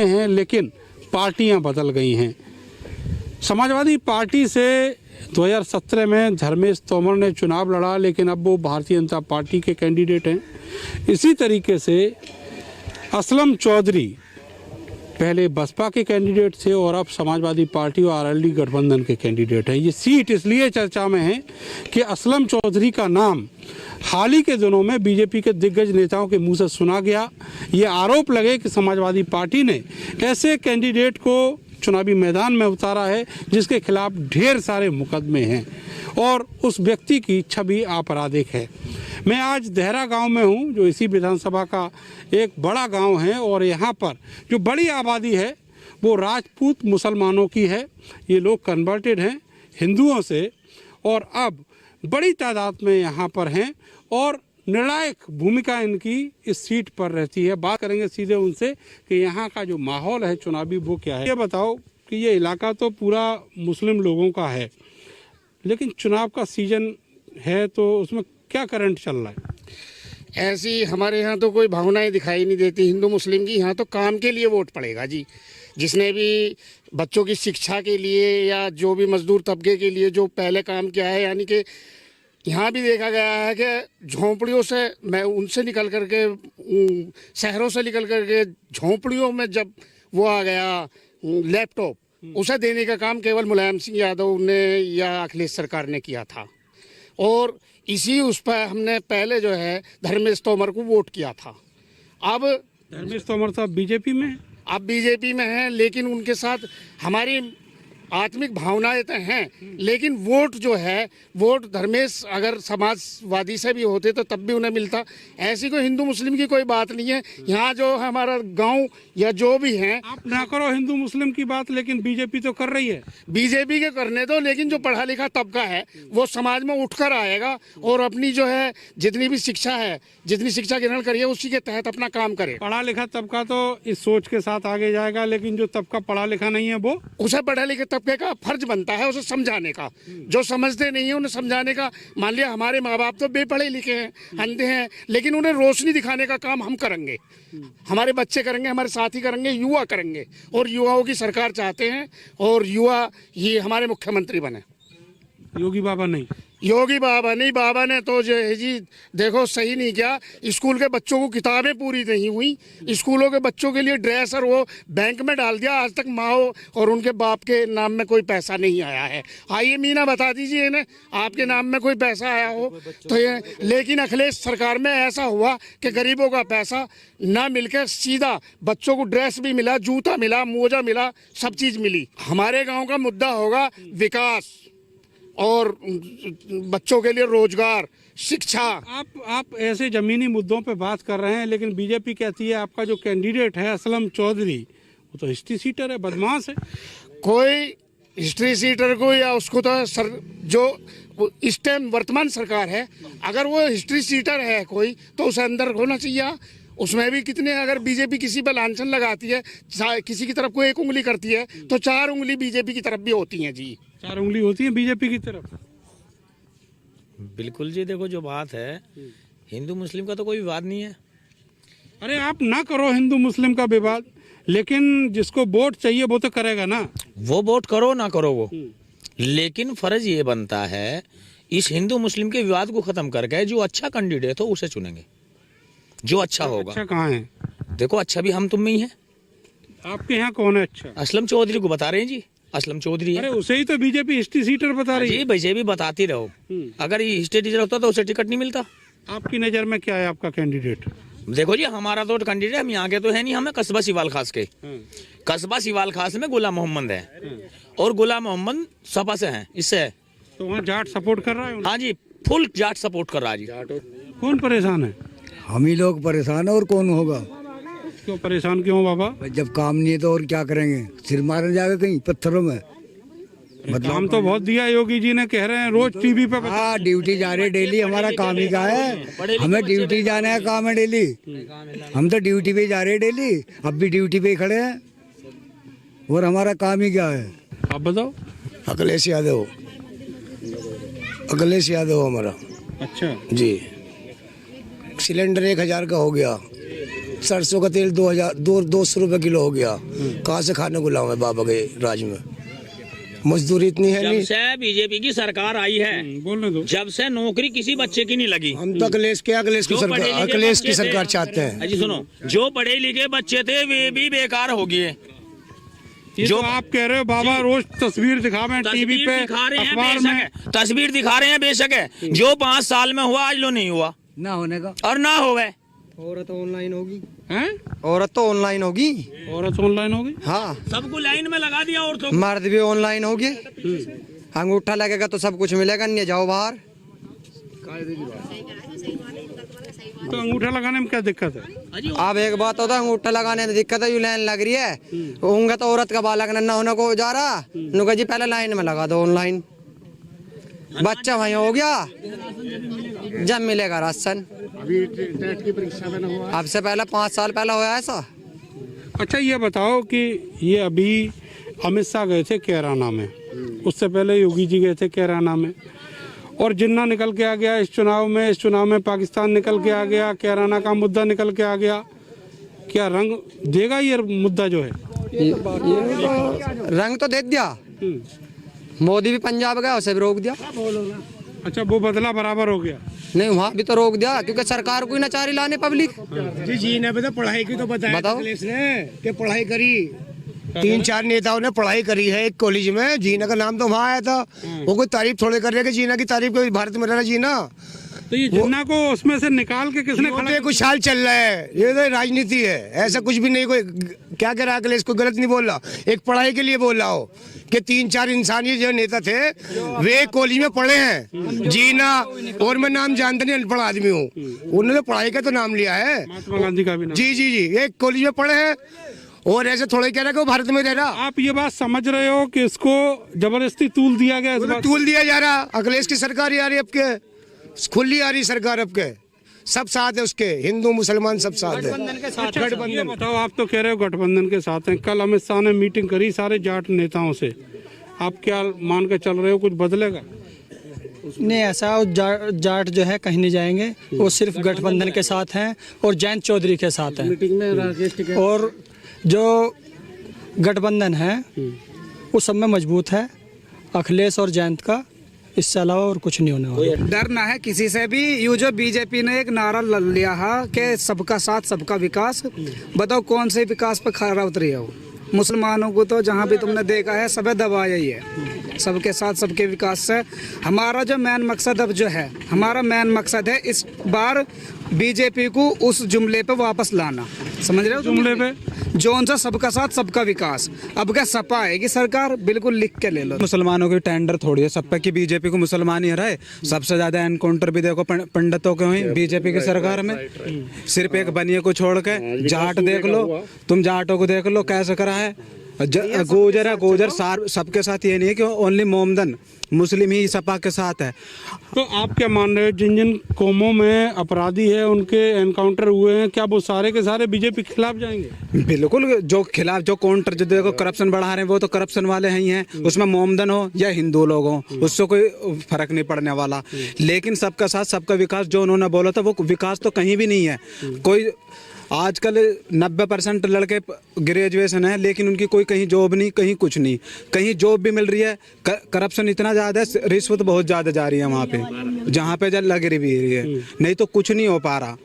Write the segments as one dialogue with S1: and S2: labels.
S1: हैं, लेकिन पार्टियां बदल गई हैं। समाजवादी पार्टी से 2017 में धर्मेश तोमर ने चुनाव लड़ा, लेकिन अब वो भारतीय जनता पार्टी के कैंडिडेट हैं। इसी तरीके से असलम चौधरी पहले बसपा के कैंडिडेट थे और अब समाजवादी पार्टी और आरएलडी गठबंधन के कैंडिडेट हैं। ये सीट इसलिए चर्चा में है कि असलम चौधरी का नाम हाल ही के दिनों में बीजेपी के दिग्गज नेताओं के मुंह से सुना गया। ये आरोप लगे कि समाजवादी पार्टी ने ऐसे कैंडिडेट को चुनावी मैदान में उतारा है जिसके खिलाफ ढेर सारे मुकदमे हैं और उस व्यक्ति की छवि आपराधिक है। मैं आज देहरा गांव में हूं, जो इसी विधानसभा का एक बड़ा गांव है और यहां पर जो बड़ी आबादी है वो राजपूत मुसलमानों की है। ये लोग कन्वर्टेड हैं हिंदुओं से और अब बड़ी तादाद में यहाँ पर हैं और निर्णायक भूमिका इनकी इस सीट पर रहती है। बात करेंगे सीधे उनसे कि यहाँ का जो माहौल है चुनावी वो क्या है। ये बताओ कि ये इलाका तो पूरा मुस्लिम लोगों का है, लेकिन चुनाव का सीजन है तो उसमें क्या करंट चल रहा है?
S2: ऐसी हमारे यहाँ तो कोई भावनाएं दिखाई नहीं देती हिंदू मुस्लिम की। यहाँ तो काम के लिए वोट पड़ेगा जी। जिसने भी बच्चों की शिक्षा के लिए या जो भी मजदूर तबके के लिए जो पहले काम किया है, यानी कि यहाँ भी देखा गया है कि झोंपड़ियों से मैं उनसे निकल करके शहरों से निकल करके झोंपड़ियों में जब वो आ गया लैपटॉप, उसे देने का काम केवल मुलायम सिंह यादव ने या अखिलेश सरकार ने किया था। और इसी उस पर हमने पहले जो है धर्मेश तोमर को वोट किया था। अब
S1: धर्मेश तोमर साहब बीजेपी में,
S2: अब बीजेपी में हैं, लेकिन उनके साथ हमारी आत्मिक भावनाएं तो हैं, लेकिन वोट जो है वोट धर्मेश अगर समाजवादी से भी होते तो तब भी उन्हें मिलता। ऐसी कोई हिंदू मुस्लिम की कोई बात नहीं है। यहाँ जो हमारा गांव या जो भी हैं,
S1: आप ना करो हिंदू मुस्लिम की बात, लेकिन बीजेपी तो कर रही है।
S2: बीजेपी के करने दो, लेकिन जो पढ़ा लिखा तबका है वो समाज में उठकर आएगा और अपनी जो है जितनी भी शिक्षा है, जितनी शिक्षा ग्रहण करिए उसी के तहत अपना काम करे।
S1: पढ़ा लिखा तबका तो इस सोच के साथ आगे जाएगा, लेकिन जो तबका पढ़ा लिखा नहीं है वो,
S2: उसे पढ़े लिखे तबके का फर्ज बनता है उसे समझाने का। जो समझते नहीं है उन्हें समझाने का। मान लिया हमारे माँ बाप तो बेपढ़े लिखे हैं, अंधे हैं, लेकिन उन्हें रोशनी दिखाने का काम हम करेंगे। हमारे बच्चे करेंगे, हमारे साथी करेंगे, युवा करेंगे। और युवाओं की सरकार चाहते हैं और युवा ये हमारे मुख्यमंत्री बने।
S1: योगी बाबा नहीं,
S2: योगी बाबा नहीं, बाबा ने तो जो है जी देखो सही नहीं किया। स्कूल के बच्चों को किताबें पूरी नहीं हुई, स्कूलों के बच्चों के लिए ड्रेस और वो बैंक में डाल दिया। आज तक माँ और उनके बाप के नाम में कोई पैसा नहीं आया है। आइए मीना बता दीजिए इन्हें आपके नाम में कोई पैसा आया हो तो ये। लेकिन अखिलेश सरकार में ऐसा हुआ कि गरीबों का पैसा ना मिलकर सीधा बच्चों को ड्रेस भी मिला, जूता मिला, मोजा मिला, सब चीज़ मिली। हमारे गाँव का मुद्दा होगा विकास और बच्चों के लिए रोजगार, शिक्षा।
S1: आप ऐसे जमीनी मुद्दों पे बात कर रहे हैं, लेकिन बीजेपी कहती है आपका जो कैंडिडेट है असलम चौधरी वो तो हिस्ट्री सीटर है, बदमाश है।
S2: कोई हिस्ट्री सीटर को या उसको तो जो इस टाइम वर्तमान सरकार है, अगर वो हिस्ट्री सीटर है कोई तो उसे अंदर होना चाहिए। उसमें भी कितने, अगर बीजेपी किसी पर लांछन लगाती है, किसी की तरफ कोई एक उंगली करती है तो 4 उंगली बीजेपी की तरफ भी होती हैं जी।
S1: 4 उंगली होती है बीजेपी की तरफ।
S3: बिल्कुल जी। देखो जो बात है हिंदू मुस्लिम का तो कोई विवाद नहीं है।
S1: अरे आप ना करो हिंदू मुस्लिम का विवाद, लेकिन जिसको वोट चाहिए वो तो करेगा ना।
S3: वो वोट करो ना करो वो, लेकिन फर्ज ये बनता है इस हिंदू मुस्लिम के विवाद को खत्म करके जो अच्छा कैंडिडेट हो उसे चुनेंगे, जो अच्छा होगा।
S1: अच्छा कहाँ है?
S3: देखो अच्छा भी हम तुम में ही है।
S1: आपके यहाँ कौन है अच्छा?
S3: असलम चौधरी को बता रहे हैं जी, असलम चौधरी है।
S1: अरे उसे ही तो बीजेपी हिस्ट्री सीटर बता रही है।
S3: जी बीजेपी बताती रहो, अगर ये हिस्ट्री टीचर होता तो उसे टिकट नहीं मिलता।
S1: आपकी नज़र में क्या है आपका कैंडिडेट?
S3: देखो जी हमारा तो कैंडिडेट हम यहाँ के तो है नहीं, हमें कस्बा सिवाल खास के, कस्बा सिवाल खास में गुलाम मोहम्मद है और गुलाम मोहम्मद सपा से हैं, इससे है।
S1: तो वहाँ जाट सपोर्ट कर रहा है?
S3: हाँ जी फुल जाट सपोर्ट कर रहा है जी।
S1: कौन परेशान है?
S4: हम ही लोग परेशान है और कौन होगा।
S1: क्यों परेशान क्यों बाबा?
S4: जब काम नहीं है तो और क्या करेंगे, सिर मारने जाएगा कहीं पत्थरों में।
S1: मतलब काम तो बहुत दिया योगी जी ने, कह रहे हैं रोज टीवी पे।
S4: हाँ ड्यूटी जा रहे डेली, हमारा काम ही क्या है, हमें ड्यूटी जाने का काम है डेली। हम तो ड्यूटी पे जा रहे हैं डेली, अब भी ड्यूटी पे ही खड़े हैं और हमारा काम ही क्या है।
S1: आप बताओ।
S5: अखिलेश यादव, अखिलेश यादव हमारा।
S1: अच्छा
S5: जी। सिलेंडर 1000 का हो गया, सरसों का तेल 200 रुपये किलो हो गया। कहाँ से खाने को लाऊं मैं बाबा के राज में? मजदूरी इतनी है
S3: जब
S5: नहीं।
S3: से बीजेपी की सरकार आई है,
S1: बोलने दो।
S3: जब से नौकरी किसी बच्चे की नहीं लगी।
S5: हम तो अखिलेश की सरकार चाहते हैं।
S3: अजी सुनो, जो पढ़े लिखे बच्चे थे वे भी बेकार हो गए।
S1: जो आप कह रहे हो बाबा रोज तस्वीर दिखावे टीवी पे,
S3: दिखा रहे हैं,
S1: अखबार
S3: बेशक
S1: में।
S3: है, तस्वीर दिखा रहे हैं, बेशक है। जो 5 साल में हुआ आज लो नहीं हुआ
S4: ना होने का।
S3: और ना होवे।
S4: औरत ऑनलाइन होगी,
S1: हैं?
S4: औरत तो ऑनलाइन होगी।
S1: औरत ऑनलाइन होगी।
S4: हाँ,
S3: सबको लाइन में लगा दिया औरतों को।
S4: मर्द भी ऑनलाइन होगी। अंगूठा लगेगा तो सब कुछ मिलेगा, नहीं जाओ बाहर।
S1: तो अंगूठा लगाने में क्या दिक्कत है?
S4: अब एक बात होता है, अंगूठा लगाने में दिक्कत है, लाइन लग रही है होंगे तो औरत का बालक नन्ना होने को जा रहा, नुका जी पहले लाइन में लगा दो ऑनलाइन, बच्चा वहीं हो गया, जब मिलेगा राशन।
S2: अभी टेट की परीक्षा में ना हुआ।
S4: अब से पहले 5 साल पहले हुआ ऐसा।
S1: अच्छा ये बताओ कि ये अभी अमित शाह गए थे कैराना में, उससे पहले योगी जी गए थे कैराना में, और जिन्ना निकल के आ गया इस चुनाव में पाकिस्तान निकल के आ गया, कैराना का मुद्दा निकल के आ गया। क्या रंग देगा ये मुद्दा जो है?
S4: रंग तो दे दिया, मोदी भी पंजाब गया, उसे भी रोक दिया।
S1: अच्छा वो बदला बराबर हो गया।
S4: नहीं, वहाँ भी तो रोक दिया, क्योंकि सरकार को ही नचारी लाने पब्लिक।
S2: जी ने बताया पढ़ाई की तो बताया
S4: बताओ।
S2: अखिलेश ने कि पढ़ाई करी। 3-4 नेताओं ने पढ़ाई करी है एक कॉलेज में। जीना का नाम तो वहाँ आया था। वो कोई तारीफ थोड़े कर रहे कि जीना की तारीफ कोई भारत में रहना जीना।
S1: तो ये जिन्ना को उसमें से निकाल के किसने खड़ा
S2: ये कुछ हाल चल रहा है, ये तो राजनीति है, ऐसा कुछ भी नहीं। कोई क्या कह रहा है अखिलेश, कोई गलत नहीं बोल रहा, एक पढ़ाई के लिए बोल रहा हो कि 3-4 इंसान ये जो नेता थे वे कॉलेज में पढ़े हैं। जीना और मैं नाम जानता नहीं, अनपढ़ आदमी हूँ, उन्होंने पढ़ाई का तो नाम लिया है।
S1: महात्मा गांधी का भी नाम।
S2: जी जी जी, एक कॉलेज में पढ़े हैं और ऐसे थोड़े कह रहा कि वो भारत में रह रहा।
S1: आप ये बात समझ रहे हो कि इसको जबरदस्ती तूल दिया गया? इस बात
S2: टूल दिया जा रहा। अखिलेश की सरकार आ रही है, अब के खुली आ रही सरकार, अब के सब साथ है उसके, हिंदू मुसलमान सब साथ है।
S1: अच्छा, ये बताओ, आप तो कह रहे हो गठबंधन के साथ हैं। कल अमित शाह ने मीटिंग करी सारे जाट नेताओं से, आप क्या मान के चल रहे हो कुछ बदलेगा?
S6: नहीं, ऐसा जाट जो है कहीं नहीं जाएंगे, वो सिर्फ गठबंधन के साथ हैं और जयंत चौधरी के साथ हैं। और जो गठबंधन है वो सब में मजबूत है, अखिलेश और जयंत का, इससे अलावा और कुछ नहीं होने वाला।
S7: डर ना है किसी से भी। यू जो बीजेपी ने एक नारा लिया है कि सबका साथ सबका विकास, बताओ कौन से विकास पर खरा उतरी है वो? मुसलमानों को तो जहाँ भी तुमने देखा है सबे दबाया ही है। सबके साथ सबके विकास से हमारा जो मेन मकसद अब जो है, हमारा मेन मकसद है इस बार बीजेपी को उस जुमले पे वापस लाना। समझ रहे हो?
S1: जुमले पे
S7: जो उनसे सबका साथ सबका विकास। अब क्या सपा आएगी सरकार, बिल्कुल लिख के ले लो।
S8: मुसलमानों की टेंडर थोड़ी है सब पे कि बीजेपी को मुसलमान ही हराए। सबसे ज्यादा एनकाउंटर भी देखो पंडितों के हुई बीजेपी की सरकार में। सिर्फ एक बनिए को छोड़ के जाट देख लो, तुम जाटों को देख लो कैसे करा है। गुजर है, गुजर सबके साथ ये नहीं है कि ओनली मोमदन मुस्लिम ही सपा के साथ है।
S1: तो आप क्या मान रहे हो, जिन जिन कौमों में अपराधी है उनके एनकाउंटर हुए हैं, क्या वो सारे के सारे बीजेपी के खिलाफ जाएंगे?
S8: बिल्कुल, जो खिलाफ जो काउंटर जो देखो करप्शन बढ़ा रहे हैं वो तो करप्शन वाले ही हैं। उसमें मोमदन हो या हिंदू लोग हो, उससे कोई फर्क नहीं पड़ने वाला। लेकिन सबका साथ सबका विकास जो उन्होंने बोला था वो विकास तो कहीं भी नहीं है। कोई आजकल 90% लड़के ग्रेजुएशन है लेकिन उनकी कोई कहीं जॉब नहीं, कहीं कुछ नहीं। कहीं जॉब भी मिल रही है, करप्शन इतना ज़्यादा है, रिश्वत बहुत ज़्यादा जा रही है वहाँ पे, जहाँ पे लग रही है, नहीं तो कुछ नहीं हो पा रहा।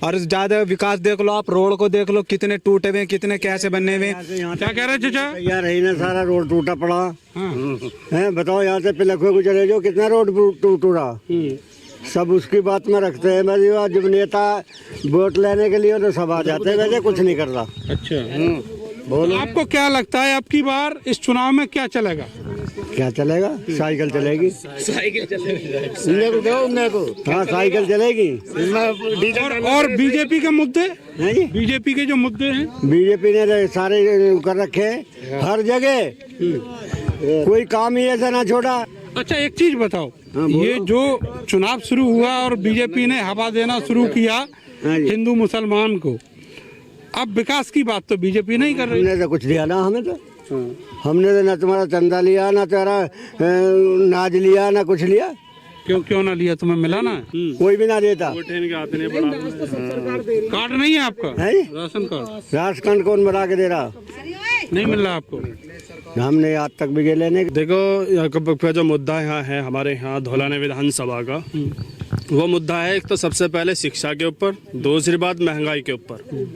S8: और ज़्यादा विकास देख लो, आप रोड को देख लो, कितने टूटे हुए, कितने कैसे बने हुए।
S1: क्या कह रहे हैं चाचा?
S9: यार है ना, सारा रोड टूटा पड़ा है। बताओ यहाँ से पिलखुए को चले जाओ, कितना रोड टूटा। सब उसकी बात में रखते हैं। मैं जब नेता वोट लेने के लिए तो सब आ जाते हैं, वैसे कुछ नहीं कर रहा।
S1: अच्छा,
S9: बोलो
S1: आपको क्या लगता है अब की बार इस चुनाव में क्या चलेगा?
S9: क्या चलेगा? साइकिल चलेगी।
S3: साइकिल चलेगी।
S9: हाँ, साइकिल चलेगी।
S1: और बीजेपी के मुद्दे,
S9: हैं जी?
S1: बीजेपी के जो मुद्दे हैं,
S9: बीजेपी ने सारे कर रखे हर जगह, कोई काम ही ऐसा ना छोड़ा।
S1: अच्छा एक चीज बताओ, ये जो चुनाव शुरू हुआ और बीजेपी ने हवा देना शुरू किया हिंदू मुसलमान को, अब विकास की बात तो बीजेपी नहीं कर रही।
S9: हमने तो कुछ दिया ना, हमें तो हमने तो ना तुम्हारा चंदा लिया, ना तुम्हारा नाज लिया, ना कुछ लिया।
S1: क्यों ना लिया? तुम्हें मिला ना?
S9: कोई भी ना देता।
S1: कार्ड नहीं है आपका?
S9: है
S1: राशन कार्ड?
S9: राशन कौन बना के दे रहा?
S1: नहीं मिल रहा आपको?
S9: हमने आज तक भी लेने।
S10: देखो का जो मुद्दा यहाँ है हमारे यहाँ धौलाने विधानसभा का, वो मुद्दा है एक तो सबसे पहले शिक्षा के ऊपर, दूसरी बात महंगाई के ऊपर।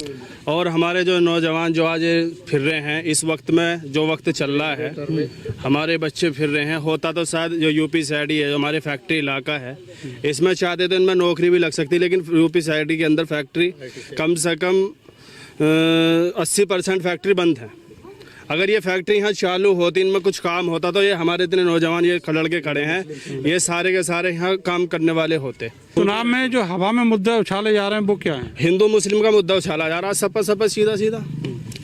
S10: और हमारे जो नौजवान जो आज फिर रहे हैं इस वक्त में, जो वक्त चल रहा है, हमारे बच्चे फिर रहे हैं। होता तो शायद जो यूपी साइड ही है, जो हमारे फैक्ट्री इलाका है, इसमें चाहते तो इनमें नौकरी भी लग सकती, लेकिन यूपी साइड के अंदर फैक्ट्री कम से कम 80% फैक्ट्री बंद है। अगर ये फैक्ट्री यहाँ चालू होती, इनमें कुछ काम होता, तो ये हमारे इतने नौजवान ये लड़के खड़े हैं, ये सारे के सारे यहाँ काम करने वाले होते।
S1: चुनाव में जो हवा में मुद्दे उछाले जा रहे हैं वो क्या है?
S10: हिंदू मुस्लिम का मुद्दा उछाला जा रहा है, सब सीधा सीधा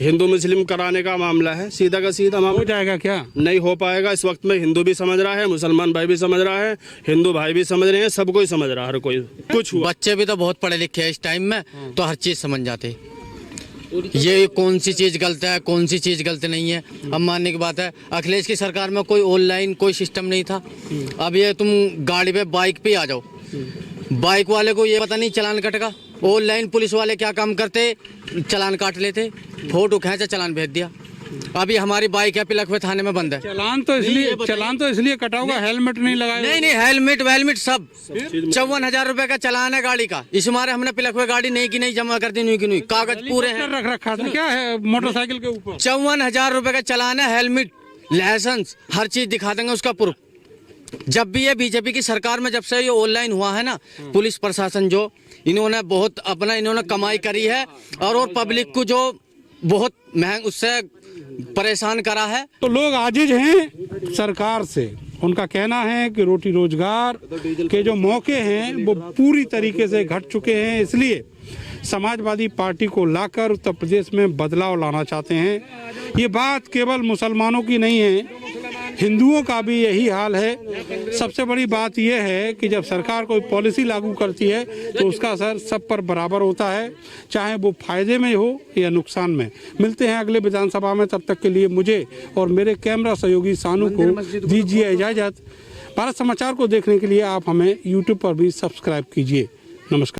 S10: हिंदू मुस्लिम कराने का मामला है, सीधा का सीधा मामला।
S1: हो जाएगा क्या?
S10: नहीं हो पाएगा। इस वक्त में हिंदू भी समझ रहा है, मुसलमान भाई भी समझ रहा है, हिंदू भाई भी समझ रहे हैं, सब कोई समझ रहा है, हर कोई कुछ।
S11: बच्चे भी तो बहुत पढ़े लिखे हैं इस टाइम में, तो हर चीज समझ जाते, ये कौन सी चीज गलत है, कौन सी चीज गलत नहीं है। अब मानने की बात है, अखिलेश की सरकार में कोई ऑनलाइन कोई सिस्टम नहीं था। अब ये तुम गाड़ी पे बाइक पे आ जाओ, बाइक वाले को ये पता नहीं चलान कटेगा। ऑनलाइन पुलिस वाले क्या काम करते, चलान काट लेते, फोटो खींचा चलान भेज दिया। अभी हमारी बाइक है पिलखवे थाने में बंद है।
S1: चलान तो इसलिए कटा होगा, हेलमेट नहीं लगाया।
S11: नहीं हेलमेट सब 54,000 रुपए का चलान है गाड़ी का। इस मारे हमने पिलखवे गाड़ी नहीं की नहीं जमा कर दी, नहीं की नहीं, कागज पूरे हैं।
S1: रख रखा था क्या है मोटरसाइकिल के ऊपर?
S11: 54,000 रुपए का चलान है, हेलमेट, लाइसेंस, हर चीज दिखा देंगे उसका प्रूफ। जब भी ये बीजेपी की सरकार में जब से ये ऑनलाइन हुआ है ना, पुलिस प्रशासन जो इन्होंने बहुत अपना इन्होंने कमाई करी है, और पब्लिक को जो बहुत महंग उससे परेशान करा है।
S1: तो लोग आजिज हैं सरकार से। उनका कहना है कि रोटी रोजगार के जो मौके हैं वो पूरी तरीके से घट चुके हैं, इसलिए समाजवादी पार्टी को लाकर उत्तर प्रदेश में बदलाव लाना चाहते हैं। ये बात केवल मुसलमानों की नहीं है, हिंदुओं का भी यही हाल है। सबसे बड़ी बात यह है कि जब सरकार कोई पॉलिसी लागू करती है तो उसका असर सब पर बराबर होता है, चाहे वो फायदे में हो या नुकसान में। मिलते हैं अगले विधानसभा में, तब तक के लिए मुझे और मेरे कैमरा सहयोगी सानू को दीजिए इजाज़त। भारत समाचार को देखने के लिए आप हमें यूट्यूब पर भी सब्सक्राइब कीजिए। नमस्कार।